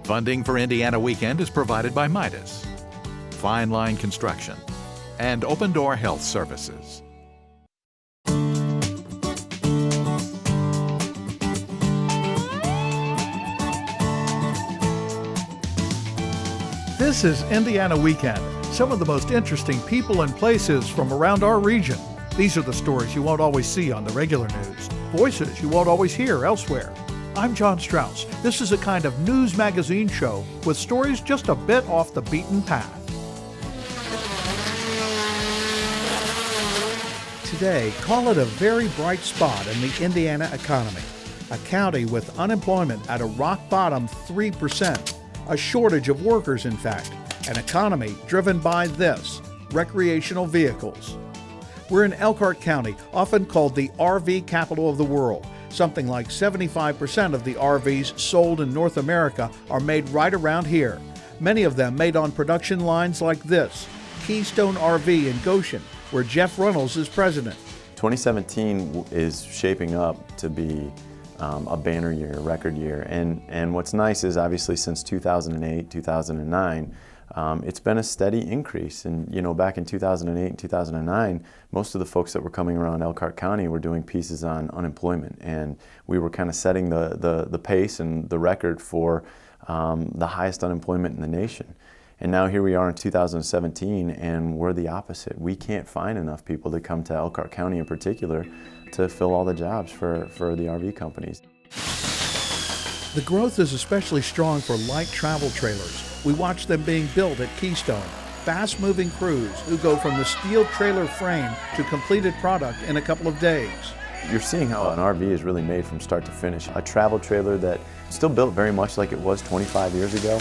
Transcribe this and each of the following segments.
Funding for Indiana Weekend is provided by Midas, Fine Line Construction, and Open Door Health Services. This is Indiana Weekend. Some of the most interesting people and places from around our region. These are the stories you won't always see on the regular news, voices you won't always hear elsewhere. I'm John Strauss. This is a kind of news magazine show with stories just a bit off the beaten path. Today, call it a very bright spot in the Indiana economy. A county with unemployment at a rock-bottom 3%. A shortage of workers, in fact. An economy driven by this, recreational vehicles. We're in Elkhart County, often called the RV capital of the world. Something like 75% of the RVs sold in North America are made right around here. Many of them made on production lines like this, Keystone RV in Goshen, where Jeff Reynolds is president. 2017 is shaping up to be a banner year, a record year. And what's nice is obviously since 2008, 2009, it's been a steady increase. And back in 2008 and 2009, most of the folks that were coming around Elkhart County were doing pieces on unemployment. And we were kind of setting the pace and the record for the highest unemployment in the nation. And now here we are in 2017, and we're the opposite. We can't find enough people to come to Elkhart County in particular to fill all the jobs for the RV companies. The growth is especially strong for light travel trailers. We watch them being built at Keystone. Fast-moving crews who go from the steel trailer frame to completed product in a couple of days. You're seeing how an RV is really made from start to finish. A travel trailer that still built very much like it was 25 years ago.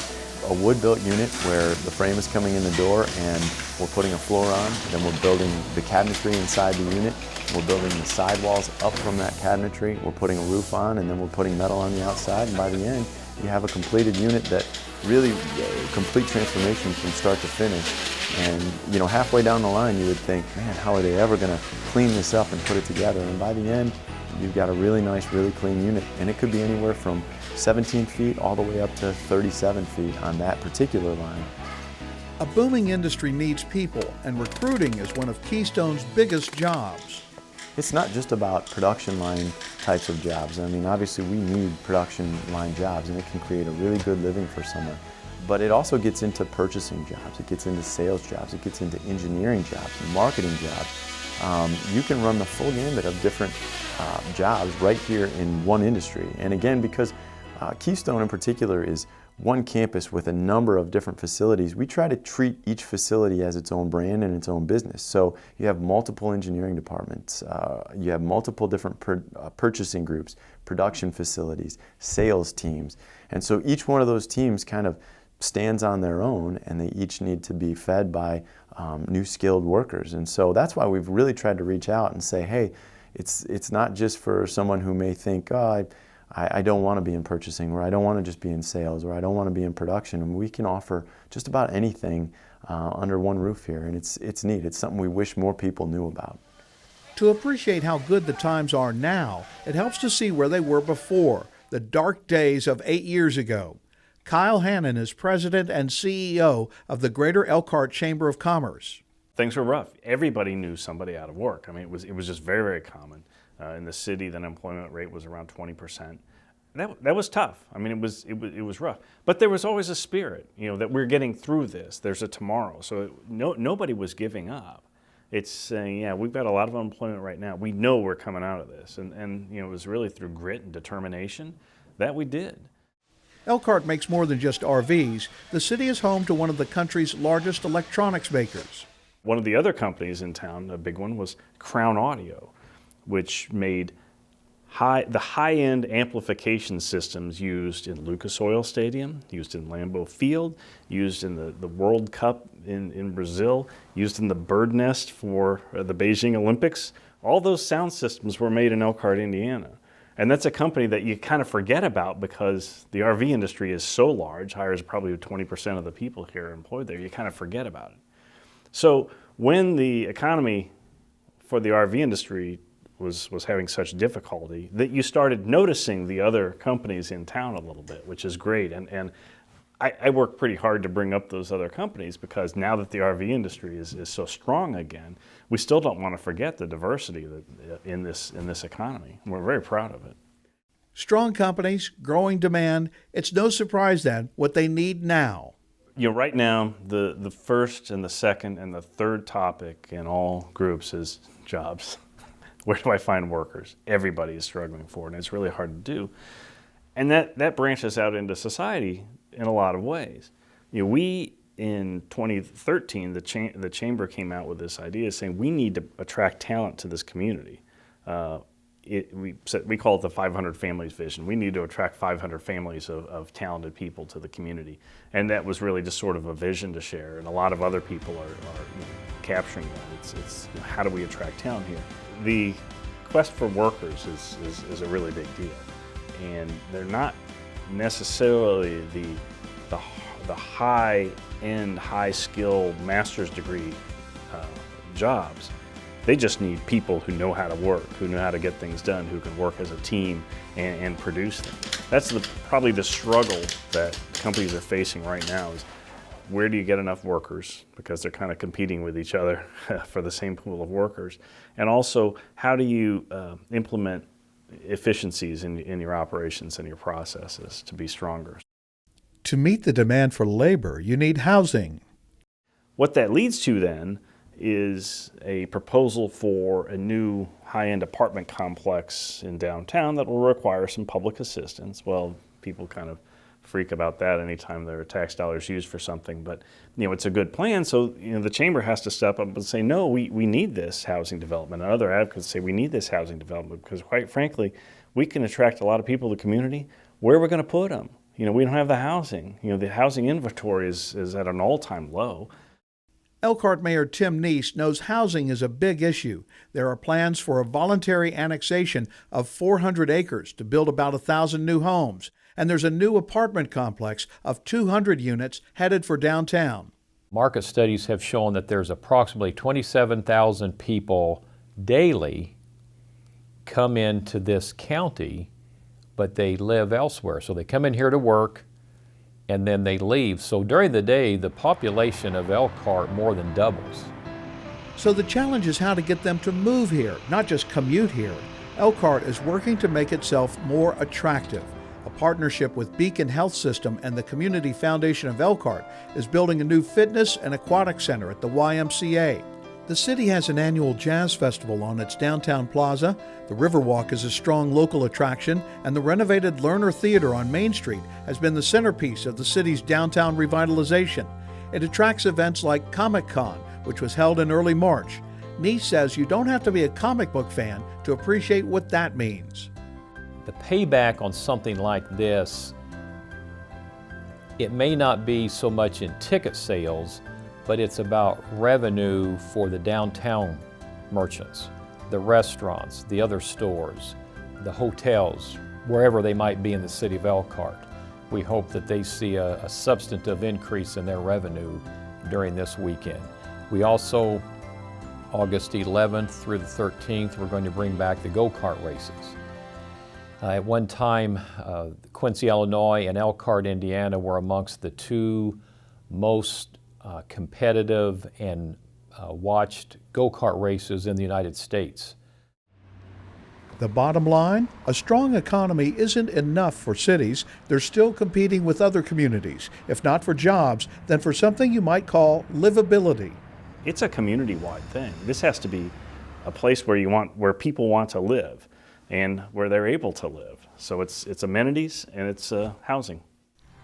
A wood-built unit where the frame is coming in the door and we're putting a floor on, then we're building the cabinetry inside the unit, we're building the sidewalls up from that cabinetry, we're putting a roof on, and then we're putting metal on the outside, and by the end you have a completed unit that really complete transformation from start to finish. And halfway down the line you would think, man, how are they ever going to clean this up and put it together? And by the end you've got a really nice, really clean unit, and it could be anywhere from 17 feet all the way up to 37 feet on that particular line. A booming industry needs people, and recruiting is one of Keystone's biggest jobs. It's not just about production line types of jobs. I mean, obviously we need production line jobs, and it can create a really good living for someone. But it also gets into purchasing jobs, it gets into sales jobs, it gets into engineering jobs, marketing jobs. You can run the full gamut of different jobs right here in one industry. And again, because Keystone in particular is one campus with a number of different facilities, we try to treat each facility as its own brand and its own business. So you have multiple engineering departments, you have multiple different purchasing groups, production facilities, sales teams. And so each one of those teams kind of stands on their own, and they each need to be fed by new skilled workers. And so that's why we've really tried to reach out and say, hey, it's not just for someone who may think, oh, I don't want to be in purchasing, or I don't want to just be in sales, or I don't want to be in production. And we can offer just about anything under one roof here, and it's neat. It's something we wish more people knew about. To appreciate how good the times are now, it helps to see where they were before, the dark days of 8 years ago. Kyle Hannon is president and CEO of the Greater Elkhart Chamber of Commerce. Things were rough. Everybody knew somebody out of work. I mean, it was just very, very common. In the city, the unemployment rate was around 20%. That was tough. I mean, it was rough. But there was always a spirit, that we're getting through this. There's a tomorrow. So nobody was giving up. It's saying, yeah, we've got a lot of unemployment right now. We know we're coming out of this. And it was really through grit and determination that we did. Elkhart makes more than just RVs. The city is home to one of the country's largest electronics makers. One of the other companies in town, a big one, was Crown Audio, which made the high-end amplification systems used in Lucas Oil Stadium, used in Lambeau Field, used in the World Cup in Brazil, used in the Bird Nest for the Beijing Olympics. All those sound systems were made in Elkhart, Indiana. And that's a company that you kind of forget about because the RV industry is so large, hires probably 20% of the people here employed there, you kind of forget about it. So when the economy for the RV industry was having such difficulty, that you started noticing the other companies in town a little bit, which is great. And I work pretty hard to bring up those other companies because now that the RV industry is so strong again, we still don't want to forget the diversity in this economy. We're very proud of it. Strong companies, growing demand. It's no surprise then what they need now. Right now, the first and the second and the third topic in all groups is jobs. Where do I find workers? Everybody is struggling for it, and it's really hard to do. And that branches out into society in a lot of ways. We, in 2013, the Chamber came out with this idea saying we need to attract talent to this community. We call it the 500 Families Vision. We need to attract 500 families of talented people to the community. And that was really just sort of a vision to share, and a lot of other people are capturing that. It's how do we attract talent here? The quest for workers is a really big deal. And they're not necessarily the high-end, high-skilled master's degree jobs. They just need people who know how to work, who know how to get things done, who can work as a team and produce them. That's probably the struggle that companies are facing right now is where do you get enough workers, because they're kind of competing with each other for the same pool of workers. And also, how do you implement efficiencies in your operations and your processes to be stronger. To meet the demand for labor, you need housing. What that leads to then is a proposal for a new high-end apartment complex in downtown that will require some public assistance. Well, people kind of freak about that anytime there are tax dollars used for something, but it's a good plan. So the Chamber has to step up and say, no, we need this housing development. And other advocates say we need this housing development because, quite frankly, we can attract a lot of people to the community. Where are we going to put them? We don't have the housing. The housing inventory is at an all-time low. Elkhart Mayor Tim Neese knows housing is a big issue. There are plans for a voluntary annexation of 400 acres to build about 1,000 new homes. And there's a new apartment complex of 200 units headed for downtown. Market studies have shown that there's approximately 27,000 people daily come into this county, but they live elsewhere. So they come in here to work and then they leave. So during the day, the population of Elkhart more than doubles. So the challenge is how to get them to move here, not just commute here. Elkhart is working to make itself more attractive. A partnership with Beacon Health System and the Community Foundation of Elkhart is building a new fitness and aquatic center at the YMCA. The city has an annual jazz festival on its downtown plaza. The Riverwalk is a strong local attraction, and the renovated Lerner Theater on Main Street has been the centerpiece of the city's downtown revitalization. It attracts events like Comic-Con, which was held in early March. Neese says you don't have to be a comic book fan to appreciate what that means. The payback on something like this, it may not be so much in ticket sales, but it's about revenue for the downtown merchants, the restaurants, the other stores, the hotels, wherever they might be in the city of Elkhart. We hope that they see a substantive increase in their revenue during this weekend. We also, August 11th through the 13th, we're going to bring back the go-kart races. At one time, Quincy, Illinois and Elkhart, Indiana were amongst the two most competitive and watched go-kart races in the United States. The bottom line, a strong economy isn't enough for cities. They're still competing with other communities. If not for jobs, then for something you might call livability. It's a community-wide thing. This has to be a place where people want to live and where they're able to live. So it's amenities and it's housing.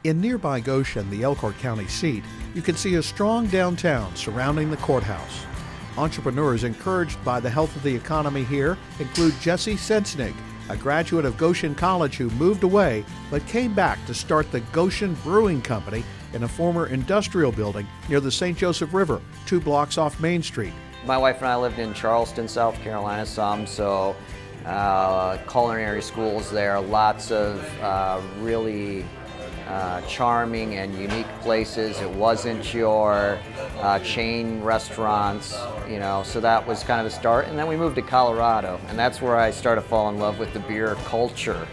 In nearby Goshen, the Elkhart County seat, you can see a strong downtown surrounding the courthouse. Entrepreneurs encouraged by the health of the economy here include Jesse Sensnig, a graduate of Goshen College who moved away but came back to start the Goshen Brewing Company in a former industrial building near the St. Joseph River, 2 blocks off Main Street. My wife and I lived in Charleston, South Carolina some, so culinary schools there, lots of really charming and unique places. It wasn't your chain restaurants, so that was kind of the start. And then we moved to Colorado, and that's where I started to fall in love with the beer culture.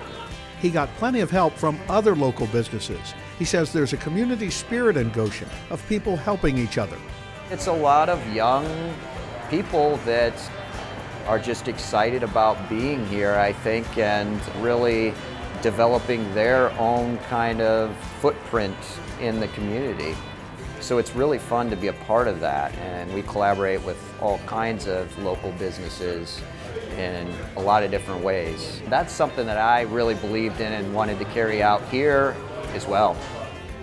He got plenty of help from other local businesses. He says there's a community spirit in Goshen of people helping each other. It's a lot of young people that are just excited about being here, I think, and really developing their own kind of footprint in the community. So it's really fun to be a part of that, and we collaborate with all kinds of local businesses in a lot of different ways. That's something that I really believed in and wanted to carry out here as well.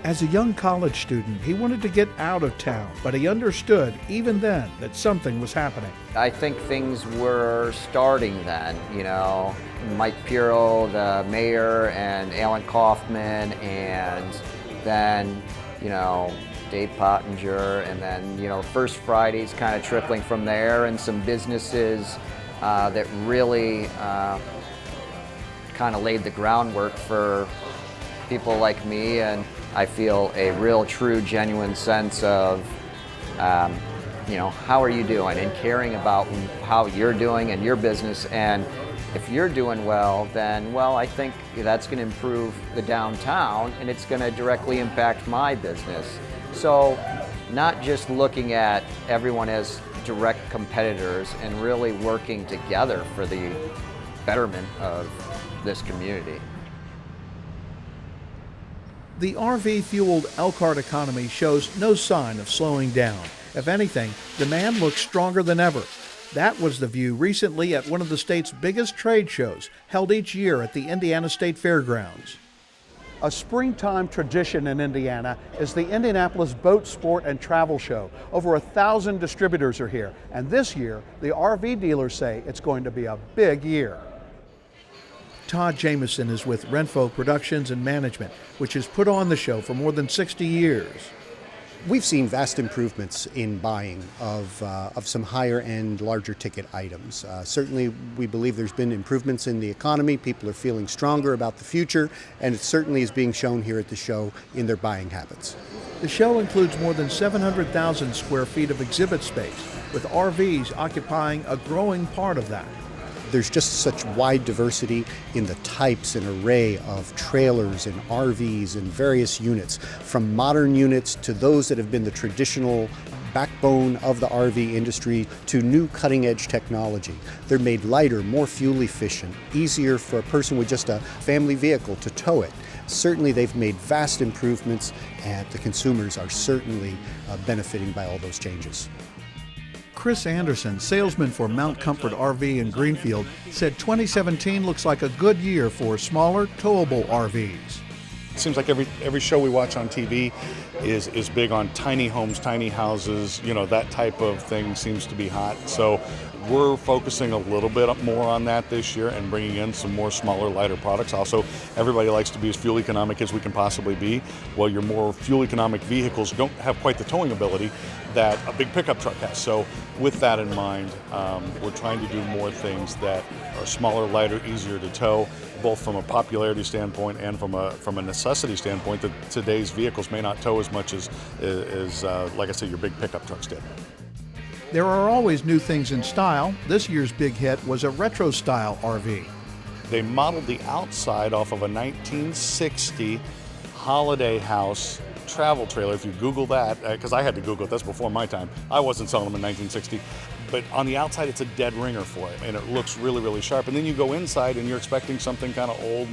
As a young college student, he wanted to get out of town, but he understood even then that something was happening. I think things were starting then, you know. Mike Pirro, the mayor, and Alan Kaufman, and then, you know, Dave Pottinger, and then, you know, First Fridays kind of trickling from there, and some businesses that really kind of laid the groundwork for people like me, and I feel a real, true, genuine sense of, you know, how are you doing, and caring about how you're doing and your business, and if you're doing well, then, well, I think that's going to improve the downtown, and it's going to directly impact my business. So not just looking at everyone as direct competitors and really working together for the betterment of this community. The RV-fueled Elkhart economy shows no sign of slowing down. If anything, demand looks stronger than ever. That was the view recently at one of the state's biggest trade shows, held each year at the Indiana State Fairgrounds. A springtime tradition in Indiana is the Indianapolis Boat Sport and Travel Show. Over 1,000 distributors are here, and this year, the RV dealers say it's going to be a big year. Todd Jameson is with Renfo Productions and Management, which has put on the show for more than 60 years. We've seen vast improvements in buying of some higher-end, larger-ticket items. Certainly, we believe there's been improvements in the economy. People are feeling stronger about the future, and it certainly is being shown here at the show in their buying habits. The show includes more than 700,000 square feet of exhibit space, with RVs occupying a growing part of that. There's just such wide diversity in the types and array of trailers and RVs and various units, from modern units to those that have been the traditional backbone of the RV industry to new cutting-edge technology. They're made lighter, more fuel efficient, easier for a person with just a family vehicle to tow it. Certainly they've made vast improvements, and the consumers are certainly benefiting by all those changes. Chris Anderson, salesman for Mount Comfort RV in Greenfield, said 2017 looks like a good year for smaller, towable RVs. It seems like every show we watch on TV is big on tiny homes, tiny houses, you know, that type of thing seems to be hot. So we're focusing a little bit more on that this year and bringing in some more smaller, lighter products. Also, everybody likes to be as fuel economic as we can possibly be. Well, your more fuel economic vehicles don't have quite the towing ability that a big pickup truck has. So with that in mind, we're trying to do more things that are smaller, lighter, easier to tow, both from a popularity standpoint and from a necessity standpoint, that today's vehicles may not tow as much as like I said, your big pickup trucks did. There are always new things in style. This year's big hit was a retro-style RV. They modeled the outside off of a 1960 Holiday House travel trailer. If you Google that, because I had to Google it, that's before my time. I wasn't selling them in 1960. But on the outside, it's a dead ringer for it, and it looks really, really sharp. And then you go inside, and you're expecting something kind of old,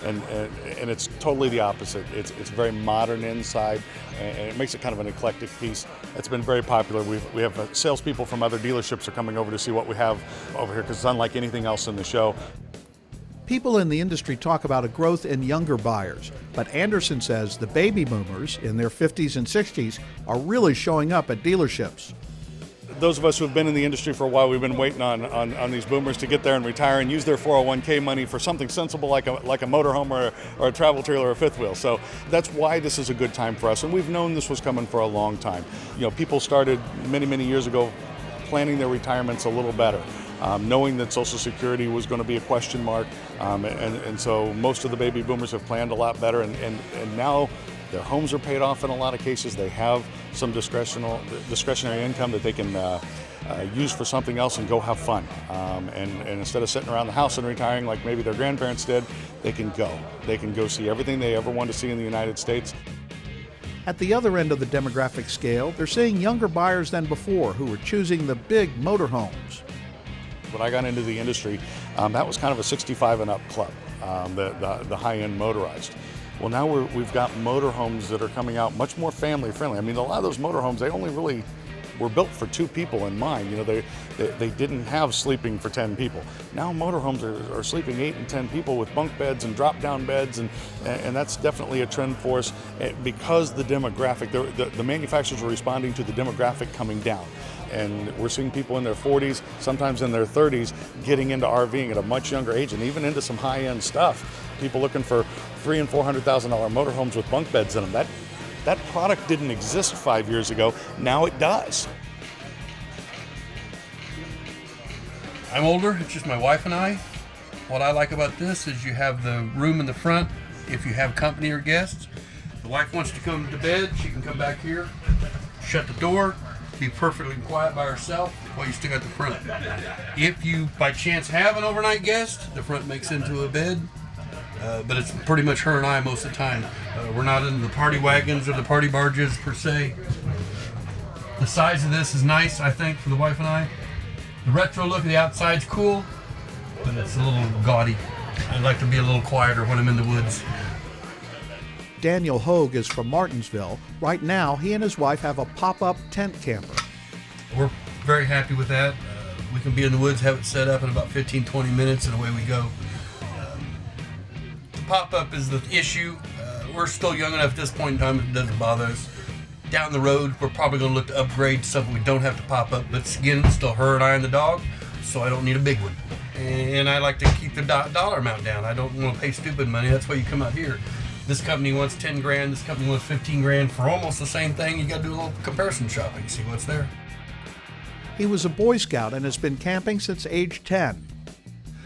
and it's totally the opposite. It's very modern inside, and it makes it kind of an eclectic piece. It's been very popular. We have salespeople from other dealerships are coming over to see what we have over here, because it's unlike anything else in the show. People in the industry talk about a growth in younger buyers, but Anderson says the baby boomers in their 50s and 60s are really showing up at dealerships. Those of us who have been in the industry for a while, we've been waiting on these boomers to get there and retire and use their 401k money for something sensible like a motorhome or a travel trailer or a fifth wheel. So that's why this is a good time for us, and we've known this was coming for a long time. You know, people started many years ago planning their retirements a little better. Knowing that Social Security was going to be a question mark, and so most of the baby boomers have planned a lot better, and now their homes are paid off in a lot of cases. They have some discretionary income that they can use for something else and go have fun. And instead of sitting around the house and retiring like maybe their grandparents did, they can go. They can go see everything they ever want to see in the United States. At the other end of the demographic scale, they're seeing younger buyers than before who are choosing the big motorhomes. When I got into the industry, that was kind of a 65 and up club, the high-end motorized. Well, now we've got motorhomes that are coming out much more family friendly. I mean, a lot of those motorhomes, they only really were built for 2 people in mind. You know, they didn't have sleeping for 10 people. Now motorhomes are sleeping 8 and 10 people with bunk beds and drop-down beds, and that's definitely a trend for us because the demographic, the manufacturers are responding to the demographic coming down. And we're seeing people in their 40s, sometimes in their 30s, getting into RVing at a much younger age, and even into some high-end stuff. People looking for $300,000 and $400,000 motorhomes with bunk beds in them. That product didn't exist 5 years ago. Now it does. I'm older. It's just my wife and I. What I like about this is you have the room in the front if you have company or guests. The wife wants to come to bed, she can come back here, shut the door, be perfectly quiet by herself while you still got the front. If you by chance have an overnight guest, the front makes into a bed. But it's pretty much her and I most of the time. We're not into the party wagons or the party barges per se. The size of this is nice, I think, for the wife and I. The retro look of the outside's cool, but it's a little gaudy. I'd like to be a little quieter when I'm in the woods. Daniel Hogue is from Martinsville. Right now, he and his wife have a pop-up tent camper. We're very happy with that. We can be in the woods, have it set up in about 15-20 minutes, and away we go. Pop-up is the issue. We're still young enough at this point in time, it doesn't bother us. Down the road, we're probably going to look to upgrade to something we don't have to pop up, but again, it's still her and I and the dog, so I don't need a big one. And I like to keep the dollar amount down. I don't want to pay stupid money. That's why you come out here. This company wants 10 grand, this company wants 15 grand for almost the same thing. You got to do a little comparison shopping, see what's there. He was a Boy Scout and has been camping since age 10.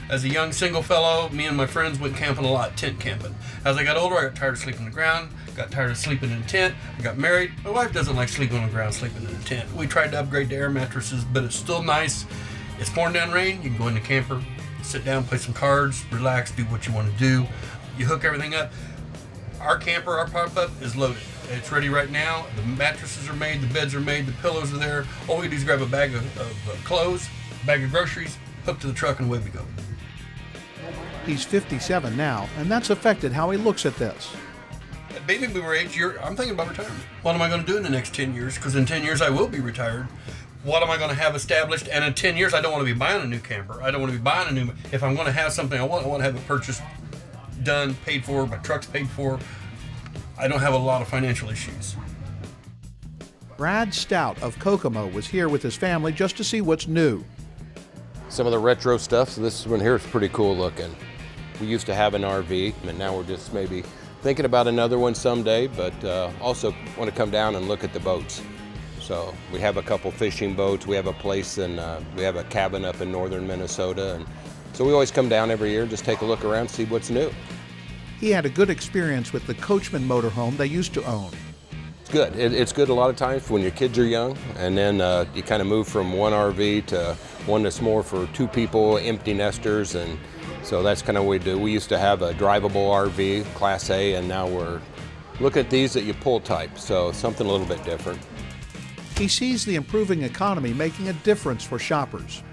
As a young single fellow, me and my friends went camping a lot, tent camping. As I got older, I got tired of sleeping on the ground, got tired of sleeping in a tent, I got married. My wife doesn't like sleeping on the ground, sleeping in a tent. We tried to upgrade to air mattresses, but it's still nice. It's pouring down rain, you can go in the camper, sit down, play some cards, relax, do what you want to do. You hook everything up. Our camper, our pop-up is loaded. It's ready right now. The mattresses are made, the beds are made, the pillows are there. All we do is grab a bag of clothes, a bag of groceries, hook to the truck, and away we go. He's 57 now, and that's affected how he looks at this. At baby boomer age, I'm thinking about retirement. What am I going to do in the next 10 years? Because in 10 years I will be retired. What am I going to have established? And in 10 years, I don't want to be buying a new camper. I don't want to be buying a new. If I'm going to have something I want to have it purchased, done, paid for, my truck's paid for. I don't have a lot of financial issues. Brad Stout of Kokomo was here with his family just to see what's new. Some of the retro stuff, so this one here is pretty cool looking. We used to have an RV, and now we're just maybe thinking about another one someday, but also want to come down and look at the boats. So we have a couple fishing boats, we have a place and we have a cabin up in northern Minnesota, and so we always come down every year, just take a look around, see what's new. He had a good experience with the Coachman motorhome they used to own. It's good. It's good a lot of times when your kids are young, and then you kind of move from one RV to one that's more for 2 people, empty nesters, and so that's kind of what we do. We used to have a drivable RV, Class A, and now we're looking at these that you pull type, so something a little bit different. He sees the improving economy making a difference for shoppers.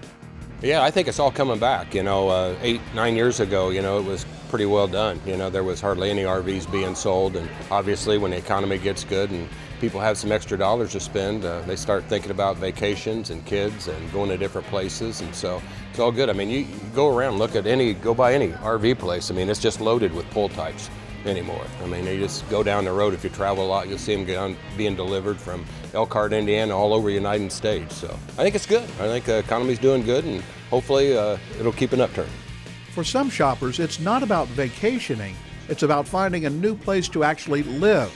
Yeah, I think it's all coming back. 8-9 years ago, it was pretty well done. There was hardly any RVs being sold, and obviously when the economy gets good and people have some extra dollars to spend, they start thinking about vacations and kids and going to different places, and so it's all good. I mean, you go around, go by any RV place. I mean, it's just loaded with pull types anymore. I mean, you just go down the road. If you travel a lot, you'll see them being delivered from Elkhart, Indiana, all over the United States. So I think it's good. I think the economy's doing good, and hopefully it'll keep an upturn. For some shoppers, it's not about vacationing. It's about finding a new place to actually live.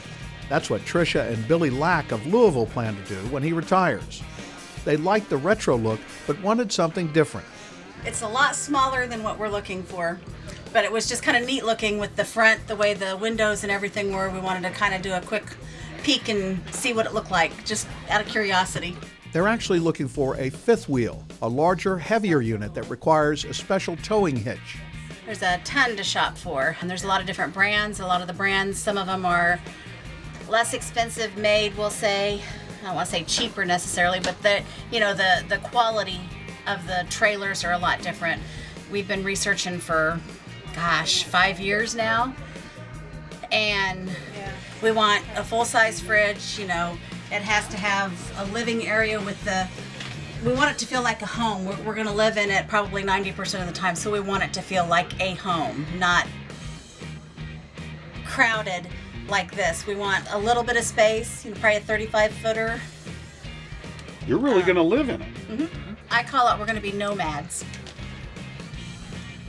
That's what Tricia and Billy Lack of Louisville plan to do when he retires. They liked the retro look, but wanted something different. It's a lot smaller than what we're looking for, but it was just kind of neat looking with the front, the way the windows and everything were. We wanted to kind of do a quick peek and see what it looked like, just out of curiosity. They're actually looking for a fifth wheel, a larger, heavier unit that requires a special towing hitch. There's a ton to shop for, and there's a lot of different brands. A lot of the brands, some of them are less expensive made, we'll say. I don't want to say cheaper necessarily, but the quality of the trailers are a lot different. We've been researching for, 5 years now, and we want a full-size fridge. It has to have a living area we want it to feel like a home. We're going to live in it probably 90% of the time, so we want it to feel like a home, not crowded like this. We want a little bit of space, probably a 35-footer. You're really going to live in it. Mm-hmm. I call it, we're going to be nomads.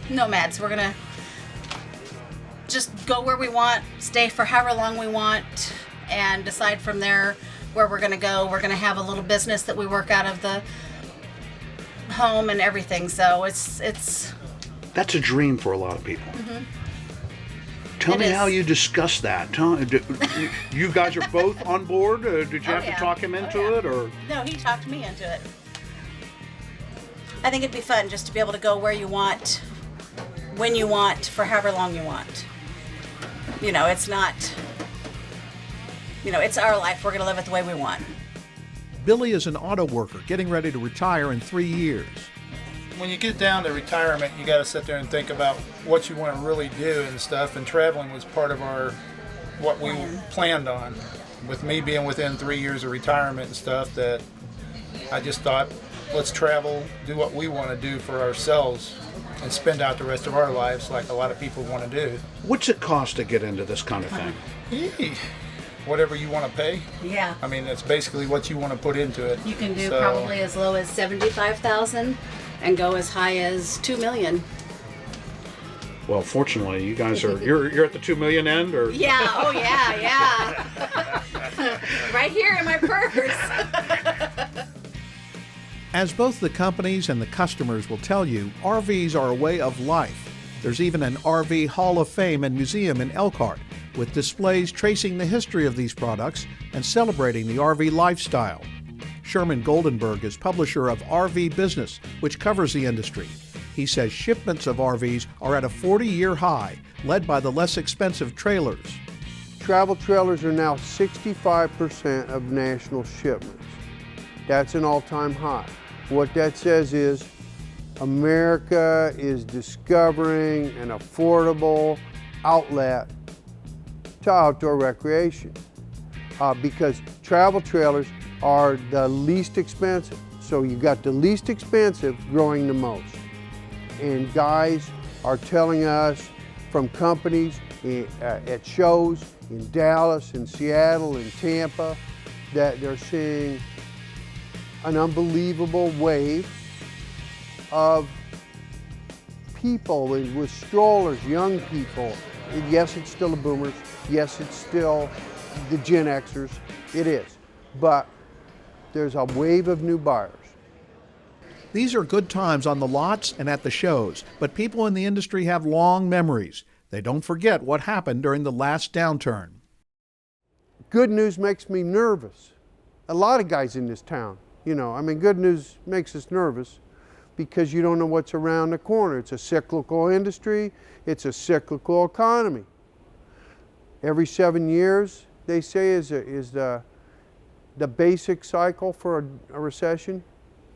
Nomads. We're going to just go where we want, stay for however long we want, and decide from there where we're going to go. We're going to have a little business that we work out of the home and everything. So it's That's a dream for a lot of people. Mm-hmm. Tell me how you discuss that. You guys are both on board? Did you have to talk him into it, or? No, he talked me into it. I think it'd be fun just to be able to go where you want, when you want, for however long you want. It's not, it's our life. We're going to live it the way we want. Billy is an auto worker getting ready to retire in 3 years. When you get down to retirement, you got to sit there and think about what you want to really do and stuff. And traveling was part of what we planned on. With me being within 3 years of retirement and stuff, that I just thought, let's travel, do what we want to do for ourselves, and spend out the rest of our lives like a lot of people want to do. What's it cost to get into this kind of thing? Whatever you want to pay. Yeah. I mean, that's basically what you want to put into it. You can do probably as low as $75,000 and go as high as $2 million. Well, fortunately, you guys you're at the $2 million end, or? Yeah. Oh yeah. Right here in my purse. As both the companies and the customers will tell you, RVs are a way of life. There's even an RV Hall of Fame and museum in Elkhart, with displays tracing the history of these products and celebrating the RV lifestyle. Sherman Goldenberg is publisher of RV Business, which covers the industry. He says shipments of RVs are at a 40-year high, led by the less expensive trailers. Travel trailers are now 65% of national shipments. That's an all-time high. What that says is America is discovering an affordable outlet to outdoor recreation because travel trailers are the least expensive. So you got the least expensive growing the most. And guys are telling us from companies at shows in Dallas, in Seattle, in Tampa, that they're seeing an unbelievable wave of people with strollers, young people. Yes, it's still the boomers. Yes, it's still the Gen Xers. It is. But there's a wave of new buyers. These are good times on the lots and at the shows, but people in the industry have long memories. They don't forget what happened during the last downturn. Good news makes me nervous. A lot of guys in this town, good news makes us nervous because you don't know what's around the corner. It's a cyclical industry. It's a cyclical economy. Every 7 years, they say, is the basic cycle for a recession,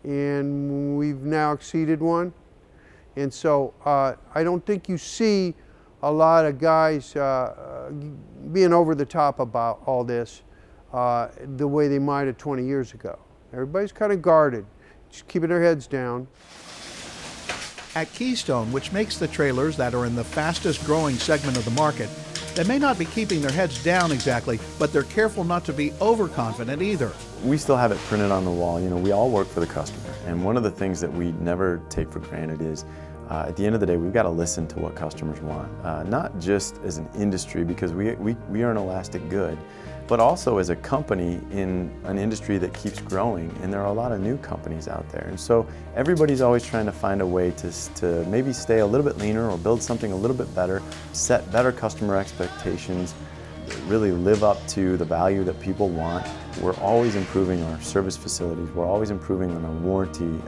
and we've now exceeded one. And so I don't think you see a lot of guys being over the top about all this the way they might have 20 years ago. Everybody's kind of guarded, just keeping their heads down. At Keystone, which makes the trailers that are in the fastest growing segment of the market, they may not be keeping their heads down exactly, but they're careful not to be overconfident either. We still have it printed on the wall. We all work for the customer. And one of the things that we never take for granted is at the end of the day, we've got to listen to what customers want. Not just as an industry, because we are an elastic good, but also as a company in an industry that keeps growing, and there are a lot of new companies out there. And so everybody's always trying to find a way to maybe stay a little bit leaner or build something a little bit better, set better customer expectations, really live up to the value that people want. We're always improving our service facilities. We're always improving on our warranty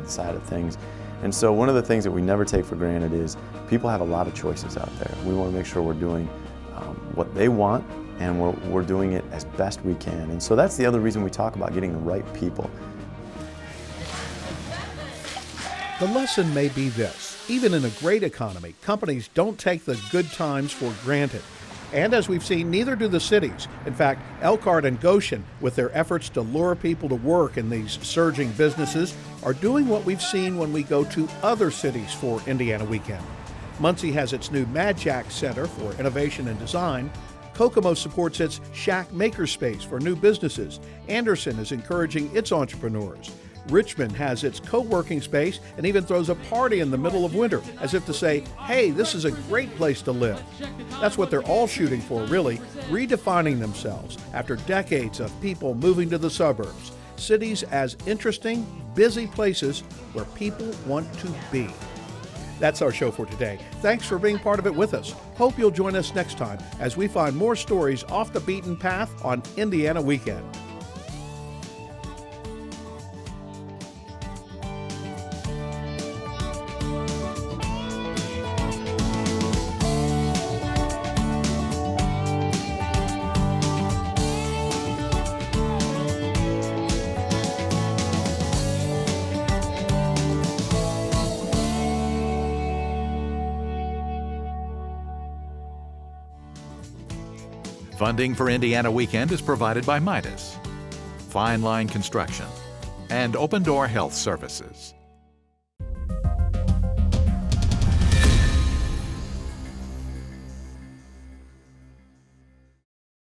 side of things. And so one of the things that we never take for granted is people have a lot of choices out there. We want to make sure we're doing what they want, and we're doing it as best we can. And so that's the other reason we talk about getting the right people. The lesson may be this: even in a great economy, companies don't take the good times for granted. And as we've seen, neither do the cities. In fact, Elkhart and Goshen, with their efforts to lure people to work in these surging businesses, are doing what we've seen when we go to other cities for Indiana Weekend. Muncie has its new Mad Shack Center for Innovation and Design. Kokomo supports its Shack Makerspace for new businesses. Anderson is encouraging its entrepreneurs. Richmond has its co-working space and even throws a party in the middle of winter, as if to say, hey, this is a great place to live. That's what they're all shooting for, really, redefining themselves after decades of people moving to the suburbs. Cities as interesting, busy places where people want to be. That's our show for today. Thanks for being part of it with us. Hope you'll join us next time as we find more stories off the beaten path on Indiana Weekend. Funding for Indiana Weekend is provided by Midas, Fine Line Construction, and Open Door Health Services.